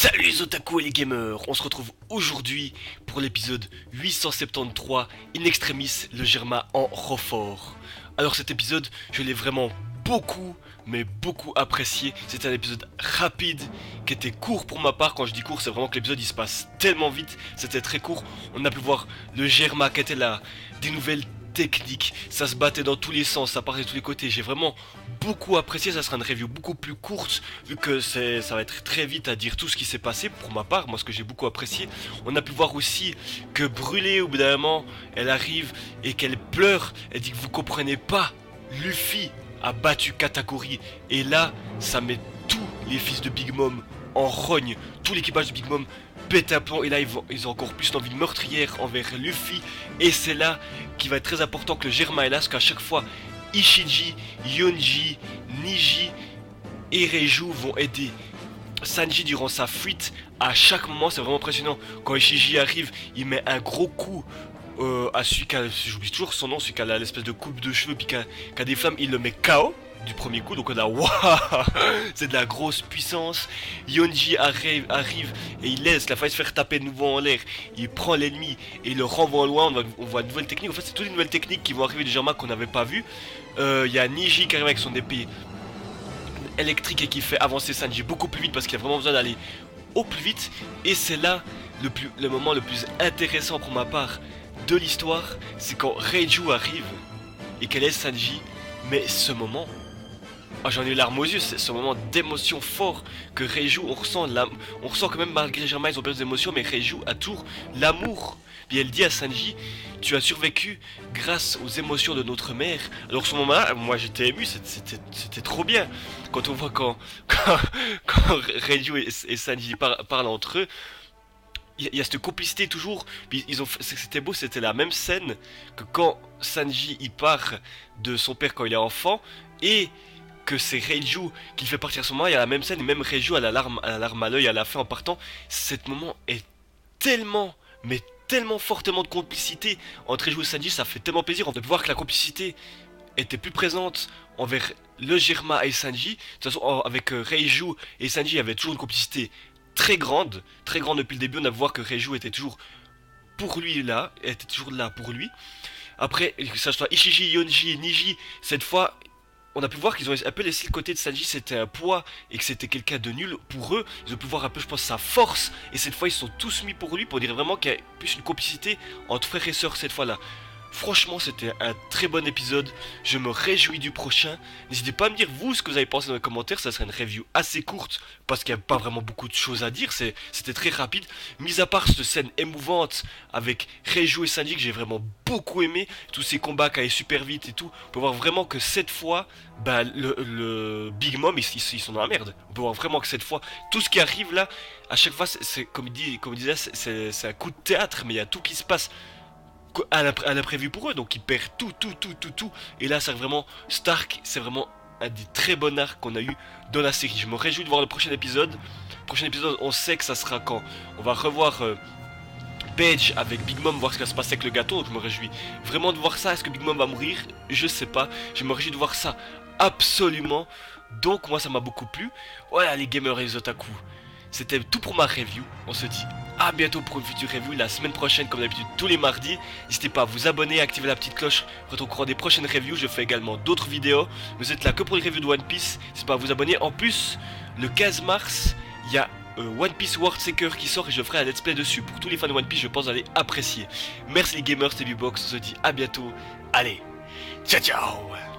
Salut les otaku et les gamers, on se retrouve aujourd'hui pour l'épisode 873 In Extremis, le Germa en Rofort. Alors cet épisode, je l'ai vraiment beaucoup apprécié. C'était un épisode rapide, qui était court pour ma part. Quand je dis court, c'est vraiment que l'épisode il se passe tellement vite, c'était très court. On a pu voir le Germa qui était là, des nouvelles techniques, ça se battait dans tous les sens, ça partait de tous les côtés. J'ai vraiment beaucoup apprécié, ça sera une review beaucoup plus courte vu que ça va être très vite à dire tout ce qui s'est passé pour ma part, moi ce que j'ai beaucoup apprécié. On a pu voir aussi que Brûlée au bout d'un moment, elle arrive et qu'elle pleure, elle dit que vous comprenez pas, Luffy a battu Katakuri et là ça met tous les fils de Big Mom en rogne, tout l'équipage de Big Mom pète un plomb et là ils ont encore plus l'envie meurtrière envers Luffy et c'est là qu'il va être très important que le Germa est là parce qu'à chaque fois Ishiji, Yonji, Niji et Reiju vont aider Sanji durant sa fuite. À chaque moment c'est vraiment impressionnant. Quand Ishiji arrive il met un gros coup à celui qui a, j'oublie toujours son nom, celui qui a l'espèce de coupe de cheveux puis qui a des flammes, il le met KO du premier coup, donc on a waouh, c'est de la grosse puissance. Yonji arrive et il laisse la faille se faire taper de nouveau en l'air, il prend l'ennemi et il le renvoie loin. On voit de nouvelles techniques, en fait c'est toutes les nouvelles techniques qui vont arriver du Germa qu'on n'avait pas vu. Il y a Niji qui arrive avec son épée électrique et qui fait avancer Sanji beaucoup plus vite parce qu'il a vraiment besoin d'aller au plus vite. Et c'est là le moment le plus intéressant pour ma part de l'histoire, c'est quand Reiju arrive et qu'elle laisse Sanji. Mais ce moment, oh, j'en ai eu larmes aux yeux, c'est ce moment d'émotion fort que Reiju, on ressent que même malgré Germa ils ont perdu des émotions, mais Reiju a toujours l'amour. Puis elle dit à Sanji, tu as survécu grâce aux émotions de notre mère. Alors ce moment-là, moi j'étais ému, c'était trop bien. Quand on voit quand Reiju et Sanji parlent entre eux, il y a cette complicité toujours. Puis c'était beau, c'était la même scène que quand Sanji il part de son père quand il est enfant et que c'est Reiju qui le fait partir à ce moment. Il y a la même scène et même Reiju a la larme à l'œil à la fin en partant. Cet moment est tellement mais tellement fortement de complicité entre Reiju et Sanji, ça fait tellement plaisir de voir que la complicité était plus présente envers le Germa et Sanji. De toute façon avec Reiju et Sanji il y avait toujours une complicité très grande depuis le début. On a vu voir que Reiju était toujours pour lui là, était toujours là pour lui. Après, que ça soit Ishiji, Yonji et Niji, cette fois, on a pu voir qu'ils ont un peu laissé le côté de Sanji, c'était un poids et que c'était quelqu'un de nul pour eux. Ils ont pu voir un peu, je pense, sa force. Et cette fois, ils se sont tous mis pour lui pour dire vraiment qu'il y a plus une complicité entre frères et sœurs cette fois-là. Franchement, c'était un très bon épisode. Je me réjouis du prochain. N'hésitez pas à me dire, vous, ce que vous avez pensé dans les commentaires. Ça serait une review assez courte parce qu'il n'y a pas vraiment beaucoup de choses à dire. C'était très rapide. Mis à part cette scène émouvante avec Reiju et Sanji que j'ai vraiment beaucoup aimé. Tous ces combats qui allaient super vite et tout. On peut voir vraiment que cette fois, bah, le Big Mom, ils sont dans la merde. On peut voir vraiment que cette fois, tout ce qui arrive là, à chaque fois, c'est comme il disait, c'est un coup de théâtre. Mais il y a tout qui se passe à l'imprévu pour eux, donc ils perdent tout. Et là, c'est vraiment Stark, c'est vraiment un des très bons arcs qu'on a eu dans la série. Je me réjouis de voir le prochain épisode. Le prochain épisode, on sait que ça sera quand on va revoir Page avec Big Mom, voir ce qui va se passer avec le gâteau. Donc je me réjouis vraiment de voir ça. Est-ce que Big Mom va mourir? Je sais pas. Je me réjouis de voir ça absolument. Donc moi, ça m'a beaucoup plu. Voilà les gamers et les otaku. C'était tout pour ma review. On se dit à bientôt pour une future review la semaine prochaine comme d'habitude tous les mardis. N'hésitez pas à vous abonner, à activer la petite cloche pour être au courant des prochaines reviews. Je fais également d'autres vidéos. Vous êtes là que pour les reviews de One Piece. N'hésitez pas à vous abonner. En plus, le 15 mars, il y a One Piece World Seeker qui sort et je ferai un let's play dessus. Pour tous les fans de One Piece, je pense d'aller apprécier. Merci les gamers, c'était Bubox. On se dit à bientôt. Allez, ciao ciao.